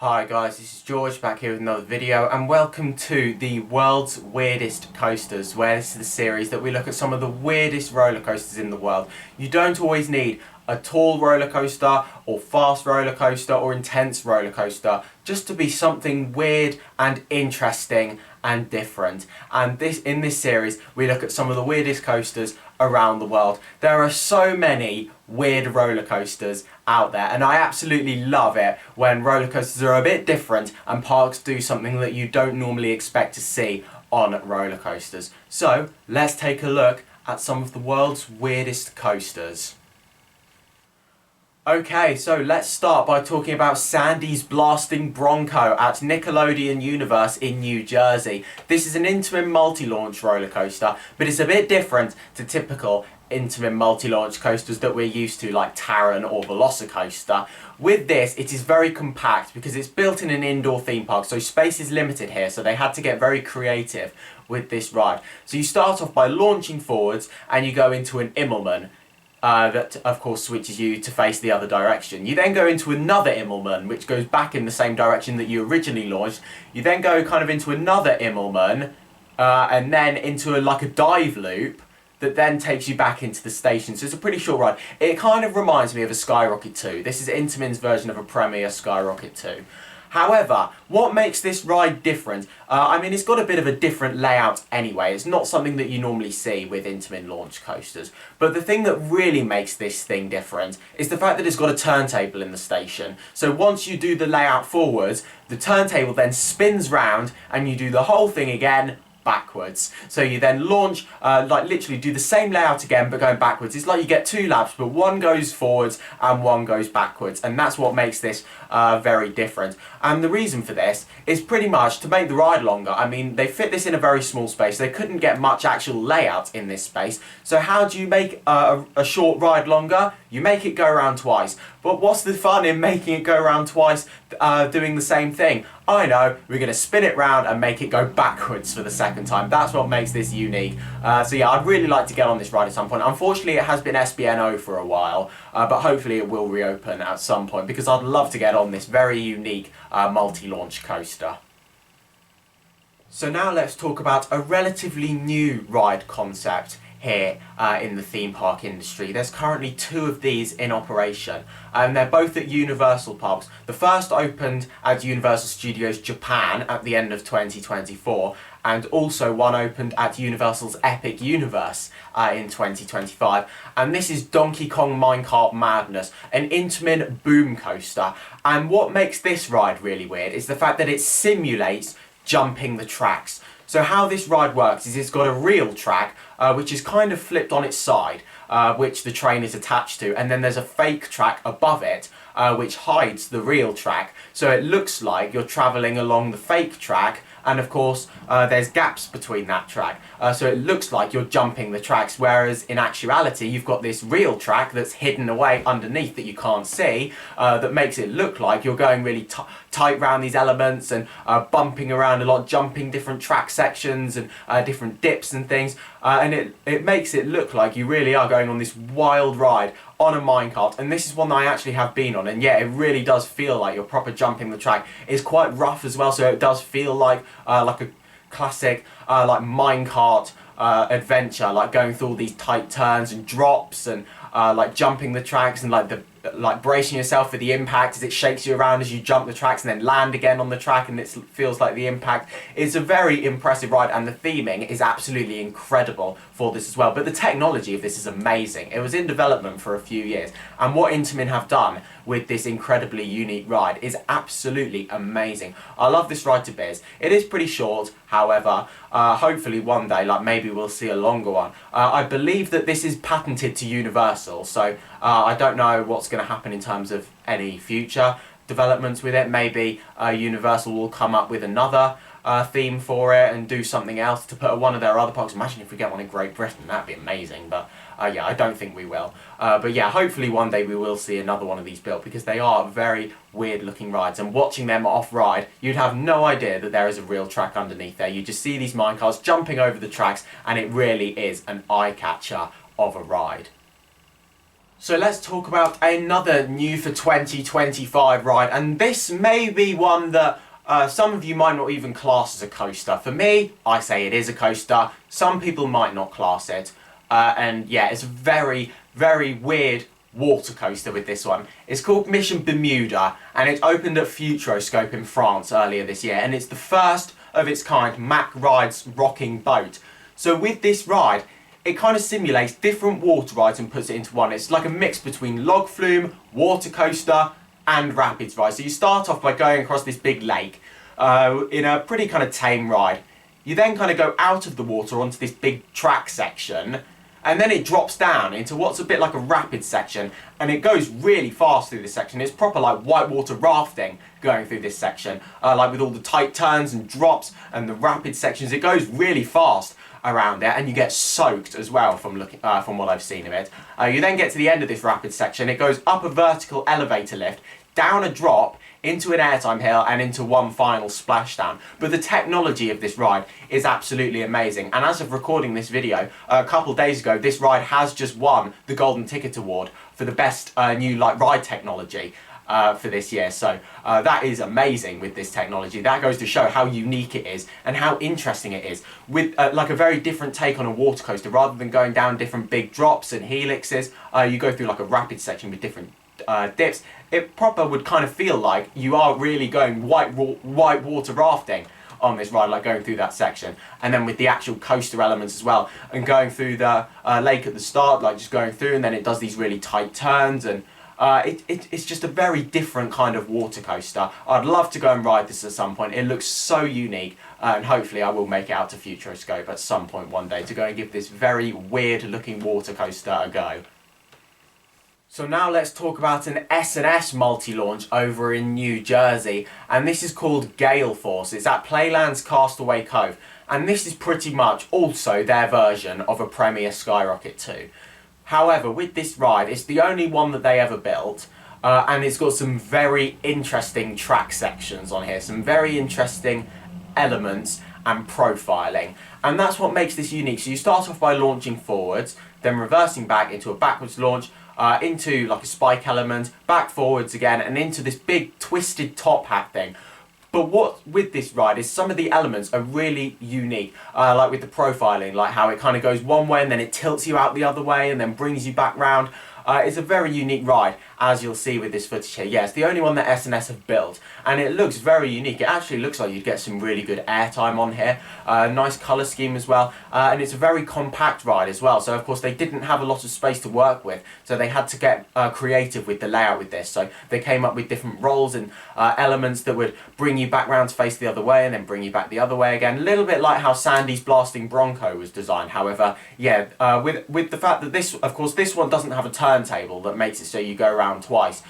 Hi guys, this is George back here with another video, and welcome to the world's weirdest coasters, where this is the series that we look at some of the weirdest roller coasters in the world. You don't always need a tall roller coaster or fast roller coaster or intense roller coaster just to be something weird and interesting and different. And in this series we look at some of the weirdest coasters around the world. There are so many weird roller coasters out there, and I absolutely love it when roller coasters are a bit different and parks do something that you don't normally expect to see on roller coasters. So let's take a look at some of the world's weirdest coasters. Okay, so let's start by talking about Sandy's Blasting Bronco at Nickelodeon Universe in New Jersey. This is an Intamin multi-launch roller coaster, but it's a bit different to typical Intamin multi-launch coasters that we're used to, like Taron or Velocicoaster. With this, it is very compact because it's built in an indoor theme park, so space is limited here, so they had to get very creative with this ride. So you start off by launching forwards and you go into an Immelmann. That of course switches you to face the other direction. You then go into another Immelmann, which goes back in the same direction that you originally launched. You then go kind of into another Immelmann, and then into like a dive loop that then takes you back into the station. So it's a pretty short ride. It kind of reminds me of a Skyrocket 2. This is Intamin's version of a Premier Skyrocket 2. However, what makes this ride different? I mean, it's got a bit of a different layout anyway. It's not something that you normally see with Intamin launch coasters. But the thing that really makes this thing different is the fact that it's got a turntable in the station. So once you do the layout forwards, the turntable then spins round and you do the whole thing again backwards. So you then launch, like literally do the same layout again but going backwards. It's like you get two laps, but one goes forwards and one goes backwards, and that's what makes this very different. And the reason for this is pretty much to make the ride longer. I mean, they fit this in a very small space. They couldn't get much actual layout in this space. So how do you make a short ride longer? You make it go around twice. But what's the fun in making it go around twice, doing the same thing? I know, we're going to spin it round and make it go backwards for the second time. That's what makes this unique. So yeah, I'd really like to get on this ride at some point. Unfortunately, it has been SBNO for a while, but hopefully it will reopen at some point, because I'd love to get on this very unique multi-launch coaster. So now let's talk about a relatively new ride concept here in the theme park industry. There's currently two of these in operation, and they're both at Universal parks. The first opened at Universal Studios Japan at the end of 2024, and also one opened at Universal's Epic Universe in 2025. And this is Donkey Kong Minecart Madness, an Intamin boom coaster. And what makes this ride really weird is the fact that it simulates jumping the tracks. So how this ride works is it's got a real track, which is kind of flipped on its side, which the train is attached to, and then there's a fake track above it, which hides the real track. So it looks like you're travelling along the fake track, and of course there's gaps between that track. So it looks like you're jumping the tracks, whereas in actuality you've got this real track that's hidden away underneath that you can't see, that makes it look like you're going really tight around these elements and bumping around a lot, jumping different track sections and different dips and things. And it makes it look like you really are going on this wild ride on a minecart, and this is one that I actually have been on, and yeah, it really does feel like you're proper jumping the track. It's quite rough as well, so it does feel like a classic like minecart adventure, like going through all these tight turns and drops and like jumping the tracks and like bracing yourself for the impact as it shakes you around as you jump the tracks and then land again on the track, and it feels like the impact. It's a very impressive ride, and the theming is absolutely incredible for this as well. But the technology of this is amazing. It was in development for a few years, and what Intamin have done with this incredibly unique ride is absolutely amazing. I love this ride to bits. It is pretty short, however, hopefully one day, like maybe we'll see a longer one. I believe that this is patented to Universal, so I don't know what's going to happen in terms of any future developments with it. Maybe Universal will come up with another theme for it and do something else to put at one of their other parks. Imagine if we get one in Great Britain, that'd be amazing, but yeah, I don't think we will. But yeah, hopefully one day we will see another one of these built, because they are very weird looking rides, and watching them off-ride, you'd have no idea that there is a real track underneath there. You just see these minecarts jumping over the tracks, and it really is an eye-catcher of a ride. So let's talk about another new for 2025 ride, and this may be one that some of you might not even class as a coaster. For me, I say it is a coaster. Some people might not class it. And yeah, it's a very, very weird water coaster with this one. It's called Mission Bermuda, and it opened at Futuroscope in France earlier this year, and it's the first of its kind Mack Rides rocking boat. So with this ride, it kind of simulates different water rides and puts it into one. It's like a mix between log flume, water coaster, and rapids ride. So you start off by going across this big lake in a pretty kind of tame ride. You then kind of go out of the water onto this big track section, and then it drops down into what's a bit like a rapid section, and it goes really fast through this section. It's proper like whitewater rafting going through this section, like with all the tight turns and drops and the rapid sections. It goes really fast around there, and you get soaked as well from what I've seen of it. You then get to the end of this rapid section. It goes up a vertical elevator lift, down a drop, into an airtime hill, and into one final splashdown. But the technology of this ride is absolutely amazing, and as of recording this video, a couple days ago, this ride has just won the Golden Ticket Award for the best new ride technology for this year. So that is amazing with this technology. That goes to show how unique it is and how interesting it is, with like a very different take on a water coaster. Rather than going down different big drops and helixes, you go through like a rapid section with different dips. It proper would kind of feel like you are really going white water rafting on this ride, like going through that section, and then with the actual coaster elements as well, and going through the lake at the start, like just going through, and then it does these really tight turns, and it's just a very different kind of water coaster. I'd love to go and ride this at some point. It looks so unique, and hopefully I will make it out to Futuroscope at some point one day to go and give this very weird looking water coaster a go. So now let's talk about an S&S multi-launch over in New Jersey, and this is called Gale Force. It's at Playland's Castaway Cove, and this is pretty much also their version of a Premier Skyrocket 2. However, with this ride, it's the only one that they ever built, and it's got some very interesting track sections on here, some very interesting elements and profiling, and that's what makes this unique. So you start off by launching forwards, then reversing back into a backwards launch, into like a spike element, back forwards again, and into this big twisted top hat thing. But what with this ride is some of the elements are really unique, like with the profiling, like how it kind of goes one way and then it tilts you out the other way and then brings you back round. It's a very unique ride, as you'll see with this footage here. Yeah, it's the only one that S&S have built, and it looks very unique. It actually looks like you'd get some really good airtime on here. Nice colour scheme as well, and it's a very compact ride as well. So of course they didn't have a lot of space to work with, so they had to get creative with the layout with this. So they came up with different rolls and elements that would bring you back round to face the other way and then bring you back the other way again. A little bit like how Sandy's Blasting Bronco was designed. However, yeah, with the fact that this, of course, this one doesn't have a turntable that makes it so you go around twice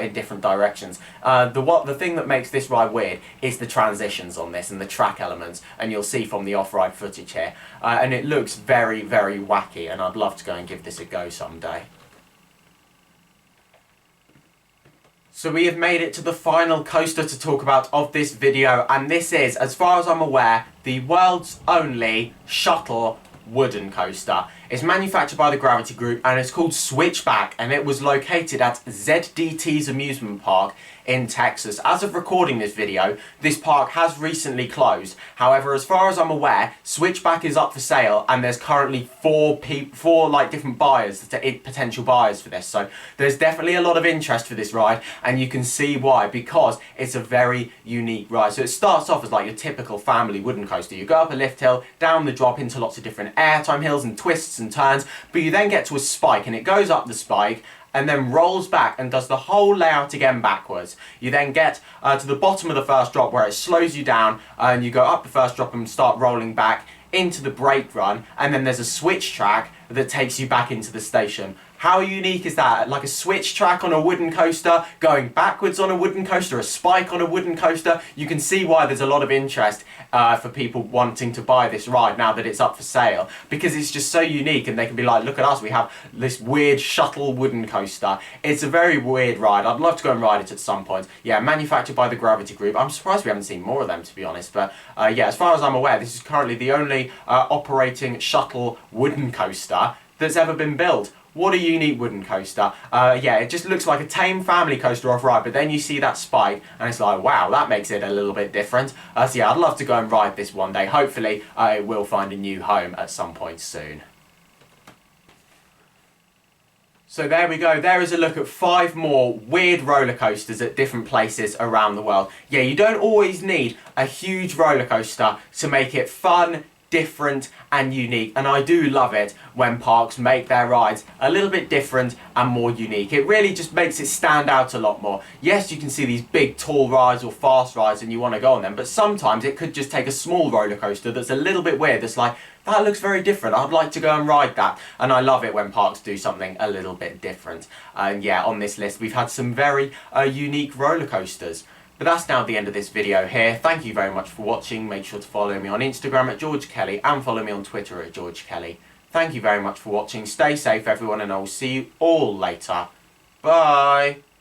in different directions. The thing that makes this ride weird is the transitions on this and the track elements, and you'll see from the off-ride footage here. And it looks very, very wacky, and I'd love to go and give this a go someday. So we have made it to the final coaster to talk about of this video, and this is, as far as I'm aware, the world's only shuttle wooden coaster. It's manufactured by the Gravity Group, and it's called Switchback, and it was located at ZDT's amusement park in Texas. As of recording this video, this park has recently closed. However, as far as I'm aware, Switchback is up for sale, and there's currently four different buyers, potential buyers for this. So there's definitely a lot of interest for this ride, and you can see why, because it's a very unique ride. So it starts off as like your typical family wooden coaster. You go up a lift hill, down the drop into lots of different airtime hills and twists and turns, but you then get to a spike, and it goes up the spike and then rolls back and does the whole layout again backwards. You then get to the bottom of the first drop where it slows you down, and you go up the first drop and start rolling back into the brake run, and then there's a switch track that takes you back into the station. How unique is that? Like a switch track on a wooden coaster, going backwards on a wooden coaster, a spike on a wooden coaster. You can see why there's a lot of interest for people wanting to buy this ride now that it's up for sale, because it's just so unique, and they can be like, look at us, we have this weird shuttle wooden coaster. It's a very weird ride. I'd love to go and ride it at some point. Yeah, manufactured by the Gravity Group. I'm surprised we haven't seen more of them, to be honest, but yeah, as far as I'm aware, this is currently the only operating shuttle wooden coaster that's ever been built. What a unique wooden coaster. Yeah, it just looks like a tame family coaster off-ride, but then you see that spike, and it's like, wow, that makes it a little bit different. So yeah, I'd love to go and ride this one day. Hopefully, it will find a new home at some point soon. So there we go, there is a look at 5 more weird roller coasters at different places around the world. Yeah, you don't always need a huge roller coaster to make it fun, different and unique, and I do love it when parks make their rides a little bit different and more unique. It really just makes it stand out a lot more. Yes, you can see these big tall rides or fast rides and you want to go on them, but sometimes it could just take a small roller coaster that's a little bit weird, that's like, that looks very different, I'd like to go and ride that. And I love it when parks do something a little bit different. And yeah, on this list we've had some very unique roller coasters. But that's now the end of this video here. Thank you very much for watching. Make sure to follow me on Instagram at George Kelly and follow me on Twitter at George Kelly. Thank you very much for watching. Stay safe everyone, and I will see you all later. Bye!